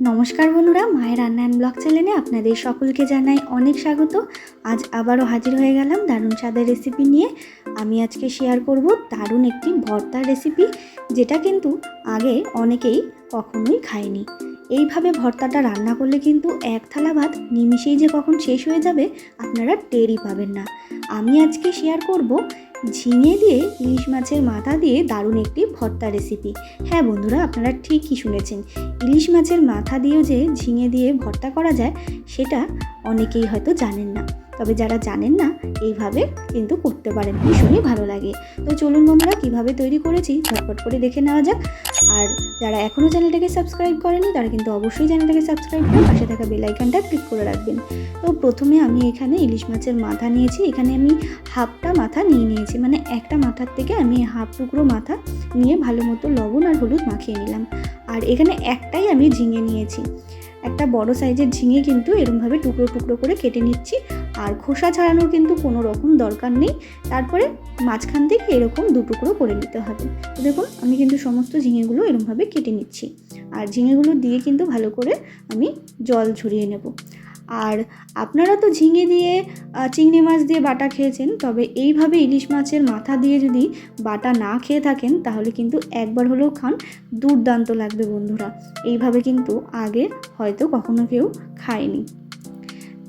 নমস্কার বন্ধুরা, মায়ের রান্না অ্যান্ড ব্লগ চ্যানেলে আপনাদের সকলকে জানাই অনেক স্বাগত। আজ আবারও হাজির হয়ে গেলাম দারুণ স্বাদের রেসিপি নিয়ে। আমি আজকে শেয়ার করব দারুণ একটি ভর্তার রেসিপি, যেটা কিন্তু আগে অনেকেই কখনোই খায়নি। এইভাবে ভর্তাটা রান্না করলে কিন্তু এক থালা ভাত নিমিষেই যে কখন শেষ হয়ে যাবে আপনারা টেরই পাবেন না। আমি আজকে শেয়ার করব ঝিঙে দিয়ে ইলিশ মাছের মাথা দিয়ে দারুণ একটি ভর্তা রেসিপি। হ্যাঁ বন্ধুরা, আপনারা ঠিকই শুনেছেন, ইলিশ মাছের মাথা দিয়েও যে ঝিঙে দিয়ে ভর্তা করা যায় সেটা অনেকেই হয়তো জানেন না। তবে যারা জানেন না এইভাবে কিন্তু করতে পারেন, ভীষণই ভালো লাগে। তো চলুন বন্ধুরা, কিভাবে তৈরি করেছি ঝটপট করে দেখে নেওয়া যাক। আর যারা এখনও চ্যানেলটাকে সাবস্ক্রাইব করেনি তারা কিন্তু অবশ্যই চ্যানেলটাকে সাবস্ক্রাইব করে পাশে থাকা বেল আইকনটা ক্লিক করে রাখবেন। তো প্রথমে আমি এখানে ইলিশ মাছের মাথা নিয়েছি। এখানে আমি হাফটা মাথা নিয়েছি, মানে একটা মাথার থেকে আমি হাফ টুকরো মাথা নিয়ে ভালো মতো লবণ আর হলুদ মাখিয়ে নিলাম। আর এখানে একটাই আমি ঝিঙে নিয়েছি, একটা বড় সাইজের ঝিঙে কিন্তু এরকমভাবে টুকরো টুকরো করে কেটে নিচ্ছি। আর খোসা ছাড়ানোর কিন্তু কোনো রকম দরকার নেই। তারপরে মাঝখান থেকে এরকম দু টুকরো করে নিতে হবে। তো দেখুন, আমি কিন্তু সমস্ত ঝিঙেগুলো এরকমভাবে কেটে নিচ্ছি। আর ঝিঙেগুলো দিয়ে কিন্তু ভালো করে আমি জল ঝরিয়ে নেব। আর আপনারা তো ঝিঙে দিয়ে চিংড়ি মাছ দিয়ে বাটা খেয়েছেন, তবে এইভাবে ইলিশ মাছের মাথা দিয়ে যদি বাটা না খেয়ে থাকেন তাহলে কিন্তু একবার হলেও খান, দুর্দান্ত লাগবে বন্ধুরা। এইভাবে কিন্তু আগে হয়তো কখনো কেউ খায়নি।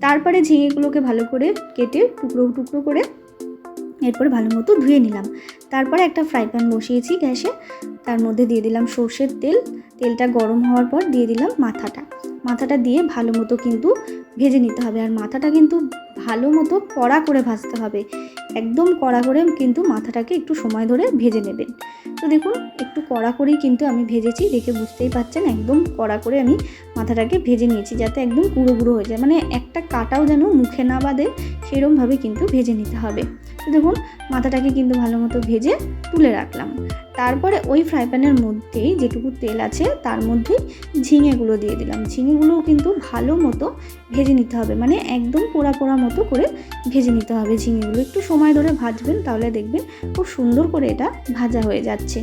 তারপরে ঝিঙেগুলোকে ভালো করে কেটে টুকরো টুকরো করে এরপর ভালো মতো ধুয়ে নিলাম। তারপরে একটা ফ্রাই প্যান বসিয়েছি গ্যাসে, তার মধ্যে দিয়ে দিলাম সর্ষের তেল। তেলটা গরম হওয়ার পর দিয়ে দিলাম মাথাটা দিয়ে ভালো মতো কিন্তু ভেজে নিতে হবে। আর মাথাটা কিন্তু ভালো মতো কড়া করে ভাজতে হবে, একদম কড়া করে কিন্তু মাথাটাকে একটু সময় ধরে ভেজে নেবেন। তো দেখুন, একটু কড়া করেই কিন্তু আমি ভেজেছি, দেখে বুঝতেই পাচ্ছেন একদম কড়া করে আমি মাথাটাকে ভেজে নিয়েছি, যাতে একদম গুঁড়ো গুঁড়ো হয়ে যায়, মানে একটা কাটাও যেন মুখে না বাঁধে সেরমভাবে কিন্তু ভেজে নিতে হবে। তো দেখুন, মাথাটাকে কিন্তু ভালো মতো ভেজে তুলে রাখলাম। তারপরে ওই ফ্রাই প্যানের মধ্যেই যেটুকু তেল আছে তার মধ্যেই ঝিঙেগুলো দিয়ে দিলাম। ঝিঙেগুলোও কিন্তু ভালো মতো ভেজে নিতে হবে, মানে একদম পোড়া পোড়া মতো করে ভেজে নিতে হবে। ঝিঙেগুলো একটু সময় ধরে ভাজবেন, তাহলে দেখবেন খুব সুন্দর করে এটা ভাজা হয়ে যাচ্ছে।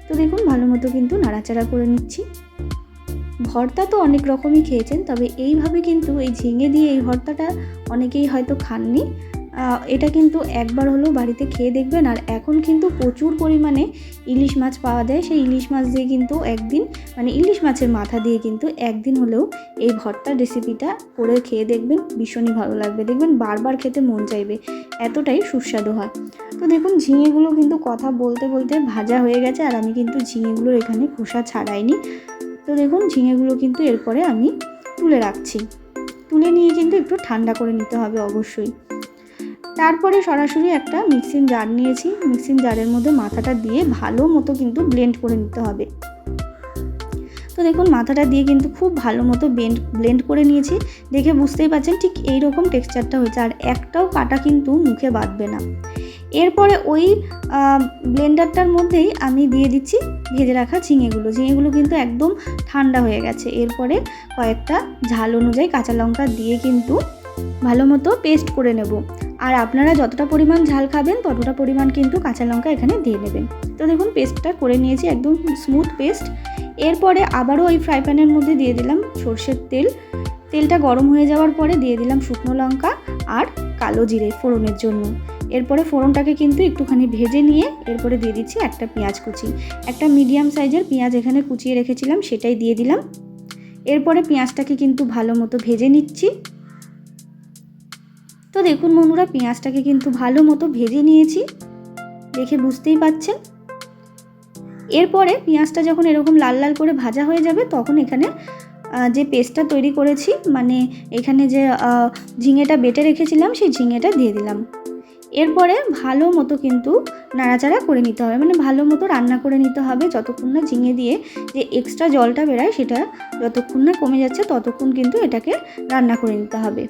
তো দেখুন, ভালো মতো কিন্তু নাড়াচাড়া করে নিচ্ছি। ভর্তা তো অনেক রকমই খেয়েছেন, তবে এইভাবে কিন্তু এই ঝিঙে দিয়ে এই ভর্তাটা অনেকেই হয়তো খাননি। এটা কিন্তু একবার হলেও বাড়িতে খেয়ে দেখবেন। আর এখন কিন্তু প্রচুর পরিমাণে ইলিশ মাছ পাওয়া যায়, সেই ইলিশ মাছ দিয়ে কিন্তু একদিন, মানে ইলিশ মাছের মাথা দিয়ে কিন্তু একদিন হলেও এই ভর্তার রেসিপিটা করে খেয়ে দেখবেন, ভীষণই ভালো লাগবে। দেখবেন বারবার খেতে মন চাইবে, এতটাই সুস্বাদু হয়। তো দেখুন, ঝিঙেগুলো কিন্তু কথা বলতে বলতে ভাজা হয়ে গেছে। আর আমি কিন্তু ঝিঙেগুলোর এখানে খোসা ছাড়াইনি। তো দেখুন, ঝিঙেগুলো কিন্তু এরপরে আমি তুলে রাখছি। তুলে নিয়ে কিন্তু একটু ঠান্ডা করে নিতে হবে অবশ্যই। তারপরে সরাসরি একটা মিক্সিং জার নিয়েছি, মিক্সিং জারের মধ্যে মাথাটা দিয়ে ভালো মতো কিন্তু ব্লেন্ড করে নিতে হবে। তো দেখুন, মাথাটা দিয়ে কিন্তু খুব ভালো মতো ব্লেন্ড করে নিয়েছি, দেখে বুঝতেই পারছেন ঠিক এই রকম টেক্সচারটা হয়েছে। আর একটাও কাটা কিন্তু মুখে বাঁধবে না। এরপরে ওই ব্লেন্ডারটার মধ্যেই আমি দিয়ে দিচ্ছি ভেজে রাখা ঝিঙেগুলো কিন্তু একদম ঠান্ডা হয়ে গেছে। এরপরে কয়েকটা ঝাল অনুযায়ী কাঁচা লঙ্কা দিয়ে কিন্তু ভালো মতো পেস্ট করে নেব। আর আপনারা যতটা পরিমাণ ঝাল খাবেন ততটা পরিমাণ কিন্তু কাঁচা লঙ্কা এখানে দিয়ে নেবেন। তো দেখুন, পেস্টটা করে নিয়েছি, একদম স্মুথ পেস্ট। এরপরে আবারও ওই ফ্রাই প্যানের মধ্যে দিয়ে দিলাম সর্ষের তেল। তেলটা গরম হয়ে যাওয়ার পরে দিয়ে দিলাম শুকনো লঙ্কা আর কালো জিরে ফোড়নের জন্য। এরপরে ফোড়নটাকে কিন্তু একটুখানি ভেজে নিয়ে এরপরে দিয়ে দিচ্ছি একটা পেঁয়াজ কুচি, একটা মিডিয়াম সাইজের পেঁয়াজ এখানে কুচিয়ে রেখেছিলাম, সেটাই দিয়ে দিলাম। এরপরে পেঁয়াজটাকে কিন্তু ভালো মতো ভেজে নিচ্ছি। তো দেখুন বন্ধুরা, পেঁয়াজটাকে কিন্তু ভালো মতো ভেজে নিয়েছি, দেখে বুঝতেই পাচ্ছেন। এরপরে পেঁয়াজটা যখন এরকম লাল লাল করে ভাজা হয়ে যাবে তখন এখানে যে পেস্টটা তৈরি করেছি, মানে এখানে যে ঝিঙেটা বেটে রেখেছিলাম সেই ঝিঙেটা দিয়ে দিলাম। এরপরে ভালো মতো কিন্তু নাড়াচাড়া করে নিতে হবে, মানে ভালো মতো রান্না করে নিতে হবে যতক্ষণ না ঝিঙে দিয়ে যে এক্সট্রা জলটা বেরোয় সেটা যতক্ষণ না কমে যাচ্ছে ততক্ষণ কিন্তু এটাকে রান্না করে নিতে হবে।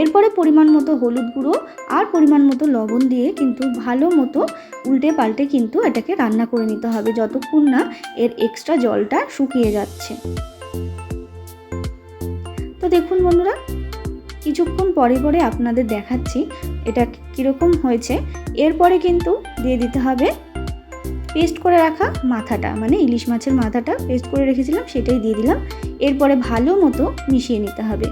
এরপরে পরিমাণ মতো হলুদ গুঁড়ো আর পরিমাণ মতো লবণ দিয়ে কিন্তু ভালো মতো উল্টে পাল্টে কিন্তু এটাকে রান্না করে নিতে হবে যতক্ষণ না এর এক্সট্রা জলটা শুকিয়ে যাচ্ছে। তো দেখুন বন্ধুরা, কিছুক্ষণ পরে পরে আপনাদের দেখাচ্ছি এটা কীরকম হয়েছে। এরপরে কিন্তু দিয়ে দিতে হবে পেস্ট করে রাখা মাথাটা, মানে ইলিশ মাছের মাথাটা পেস্ট করে রেখেছিলাম সেটাই দিয়ে দিলাম। এরপরে ভালো মতো মিশিয়ে নিতে হবে।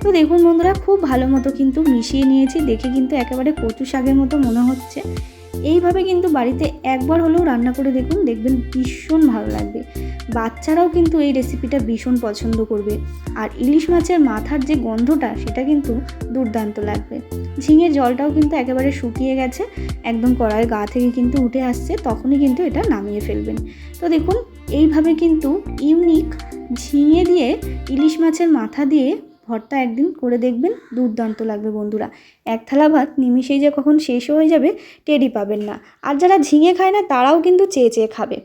তো দেখুন বন্ধুরা, খুব ভালো মতো কিন্তু মিশিয়ে নিয়েছি, দেখে কিন্তু একেবারে কচু শাকের মতো মনে হচ্ছে। এইভাবে কিন্তু বাড়িতে একবার হলেও রান্না করে দেখুন, দেখবেন ভীষণ ভালো লাগবে। বাচ্চারাও কিন্তু এই রেসিপিটা ভীষণ পছন্দ করবে। আর ইলিশ মাছের মাথার যে গন্ধটা সেটা কিন্তু দুর্দান্ত লাগবে। ঝিঙের জলটাও কিন্তু একেবারে শুকিয়ে গেছে, একদম কড়াইয়ের গা থেকে কিন্তু উঠে আসছে, তখনই কিন্তু এটা নামিয়ে ফেলবেন। তো দেখুন এইভাবে কিন্তু ইউনিক ঝিঙে দিয়ে ইলিশ মাছের মাথা দিয়ে ভর্তা একদিন করে দেখবেন, দুর্দান্ত লাগবে বন্ধুরা। এক থালা ভাত নিমিষেই যে কখন শেষ হয়ে যাবে টেরই পাবেন না। আর যারা ঝিঙে খায় না তারাও কিন্তু চেয়ে চেয়ে খাবে।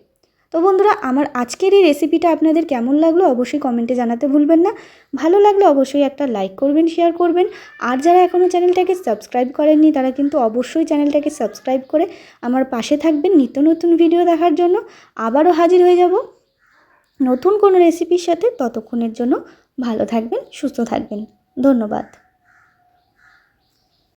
তো বন্ধুরা, আমার আজকের এই রেসিপিটা আপনাদের কেমন লাগলো অবশ্যই কমেন্টে জানাতে ভুলবেন না। ভালো লাগলে অবশ্যই একটা লাইক করবেন, শেয়ার করবেন। আর যারা এখনও চ্যানেলটাকে সাবস্ক্রাইব করেননি তারা কিন্তু অবশ্যই চ্যানেলটাকে সাবস্ক্রাইব করে আমার পাশে থাকবেন নিত্য নতুন ভিডিও দেখার জন্য। আবারও হাজির হয়ে যাব নতুন কোনো রেসিপির সাথে। ততক্ষণের জন্য ভালো থাকবেন, সুস্থ থাকবেন। ধন্যবাদ।